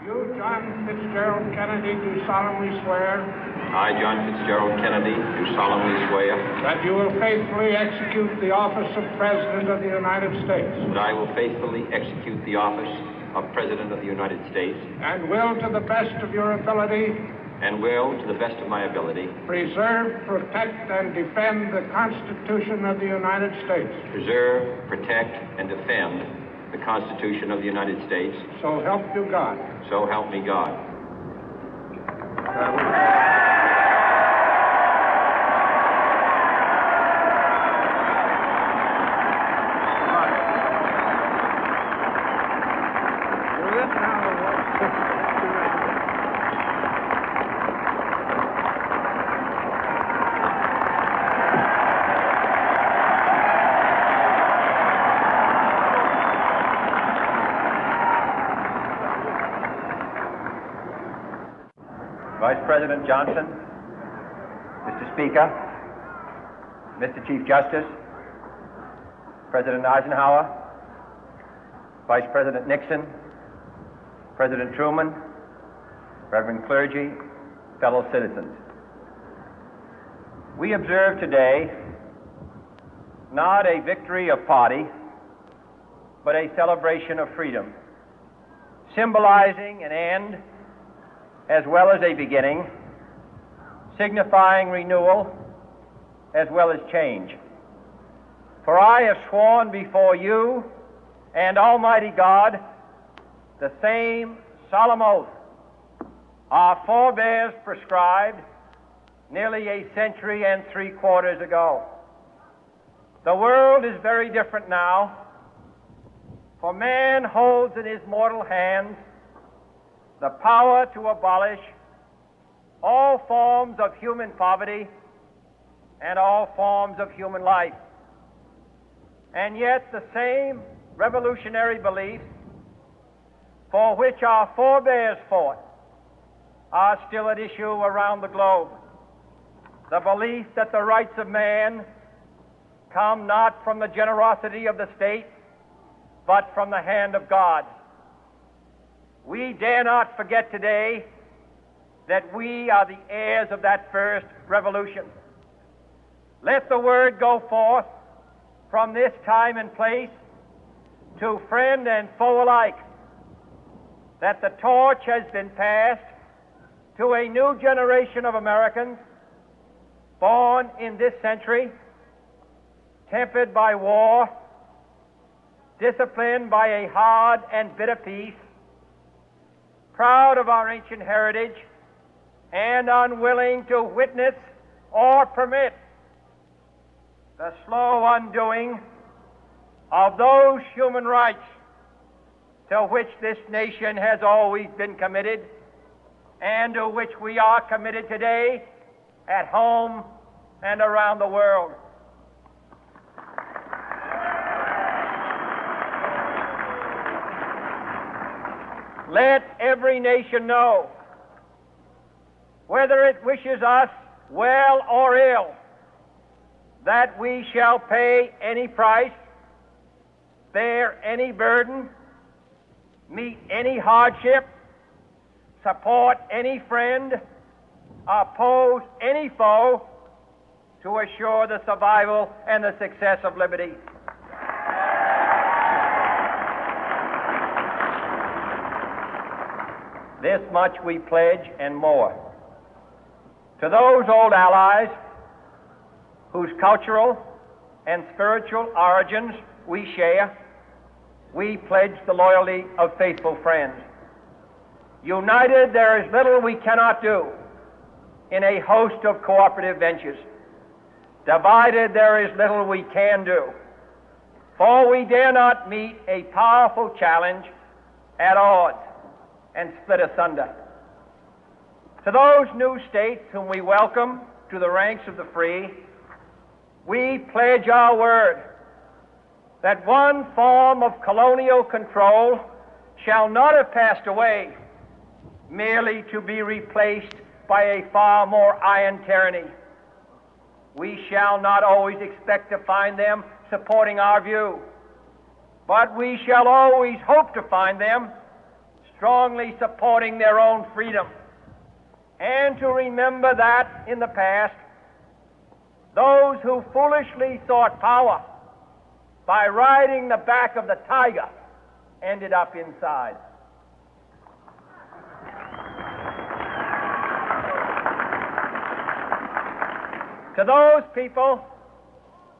You, John Fitzgerald Kennedy, do solemnly swear I, John Fitzgerald Kennedy, do solemnly swear that you will faithfully execute the office of President of the United States that I will faithfully execute the office of President of the United States and will, to the best of your ability, and will, to the best of my ability, preserve, protect, and defend the Constitution of the United States. preserve, protect, and defend the Constitution of the United States. So help you God. So help me God. Vice President Johnson, Mr. Speaker, Mr. Chief Justice, President Eisenhower, Vice President Nixon, President Truman, Reverend clergy, fellow citizens. We observe today not a victory of party, but a celebration of freedom, symbolizing an end as well as a beginning, signifying renewal as well as change. For I have sworn before you and Almighty God the same solemn oath our forebears prescribed nearly a century and 3/4 ago. The world is very different now, for man holds in his mortal hands the power to abolish all forms of human poverty and all forms of human life. And yet the same revolutionary beliefs for which our forebears fought are still at issue around the globe. The belief that the rights of man come not from the generosity of the state, but from the hand of God. We dare not forget today that we are the heirs of that first revolution. Let the word go forth from this time and place to friend and foe alike that the torch has been passed to a new generation of Americans born in this century, tempered by war, disciplined by a hard and bitter peace, proud of our ancient heritage, and unwilling to witness or permit the slow undoing of those human rights to which this nation has always been committed and to which we are committed today at home and around the world. Let every nation know, whether it wishes us well or ill, that we shall pay any price, bear any burden, meet any hardship, support any friend, oppose any foe to assure the survival and the success of liberty. This much we pledge and more. To those old allies whose cultural and spiritual origins we share, we pledge the loyalty of faithful friends. United, there is little we cannot do in a host of cooperative ventures. Divided, there is little we can do, for we dare not meet a powerful challenge at odds and split asunder. To those new states whom we welcome to the ranks of the free, we pledge our word that one form of colonial control shall not have passed away, merely to be replaced by a far more iron tyranny. We shall not always expect to find them supporting our view, but we shall always hope to find them strongly supporting their own freedom, and to remember that in the past, those who foolishly sought power by riding the back of the tiger ended up inside. To those people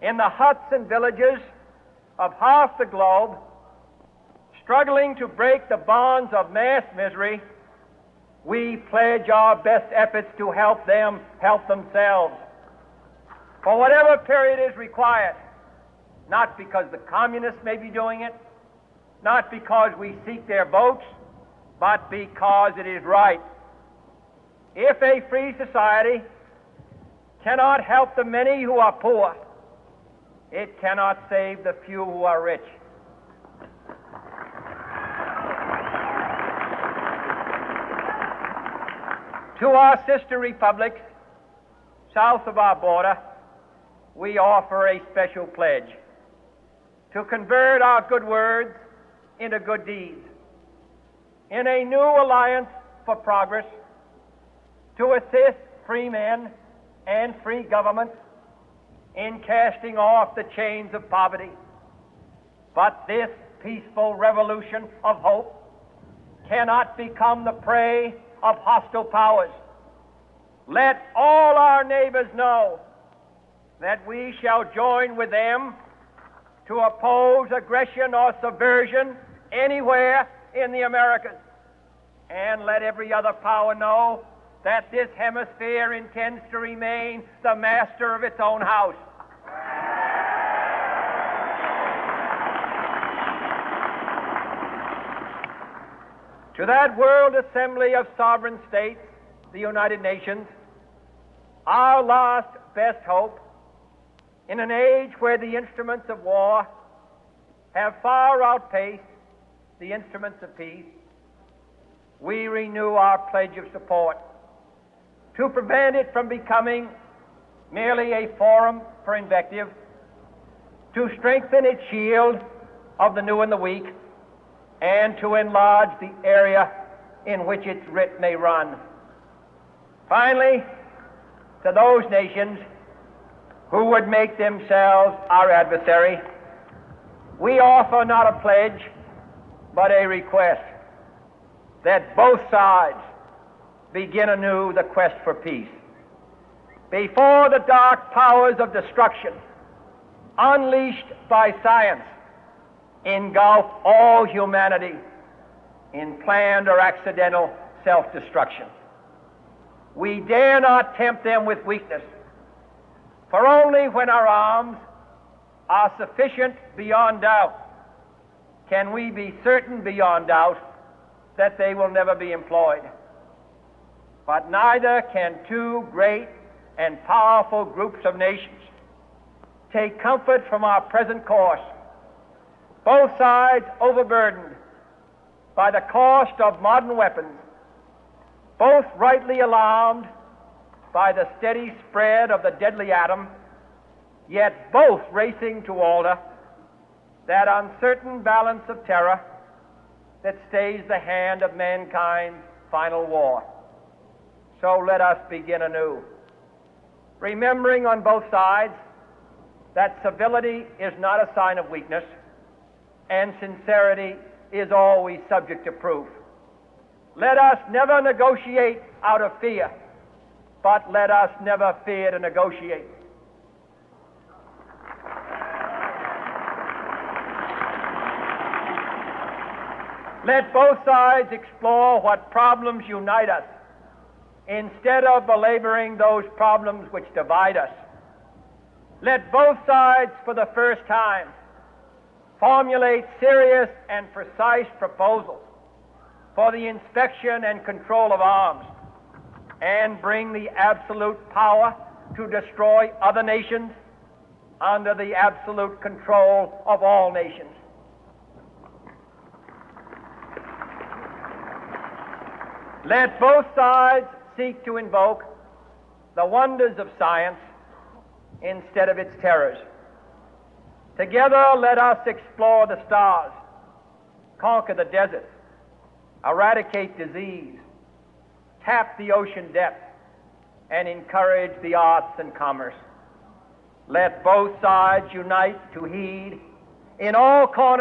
in the huts and villages of half the globe struggling to break the bonds of mass misery, we pledge our best efforts to help them help themselves for whatever period is required, not because the communists may be doing it, not because we seek their votes, but because it is right. If a free society cannot help the many who are poor, it cannot save the few who are rich. To our sister republics south of our border, we offer a special pledge to convert our good words into good deeds, in a new alliance for progress, to assist free men and free governments in casting off the chains of poverty. But this peaceful revolution of hope cannot become the prey of hostile powers. Let all our neighbors know that we shall join with them to oppose aggression or subversion anywhere in the Americas. And let every other power know that this hemisphere intends to remain the master of its own house. To that World Assembly of Sovereign States, the United Nations, our last best hope, in an age where the instruments of war have far outpaced the instruments of peace, we renew our pledge of support to prevent it from becoming merely a forum for invective, to strengthen its shield of the new and the weak, and to enlarge the area in which its writ may run. Finally, to those nations who would make themselves our adversary, we offer not a pledge, but a request that both sides begin anew the quest for peace. Before the dark powers of destruction, unleashed by science, engulf all humanity in planned or accidental self-destruction, we dare not tempt them with weakness, for only when our arms are sufficient beyond doubt can we be certain beyond doubt that they will never be employed. But neither can two great and powerful groups of nations take comfort from our present course, both sides overburdened by the cost of modern weapons, both rightly alarmed by the steady spread of the deadly atom, yet both racing to alter that uncertain balance of terror that stays the hand of mankind's final war. So let us begin anew, remembering on both sides that civility is not a sign of weakness, and sincerity is always subject to proof. Let us never negotiate out of fear, but let us never fear to negotiate. Let both sides explore what problems unite us, instead of belaboring those problems which divide us. Let both sides, for the first time, formulate serious and precise proposals for the inspection and control of arms, and bring the absolute power to destroy other nations under the absolute control of all nations. Let both sides seek to invoke the wonders of science instead of its terrors. Together, let us explore the stars, conquer the deserts, eradicate disease, tap the ocean depth, and encourage the arts and commerce. Let both sides unite to heed in all corners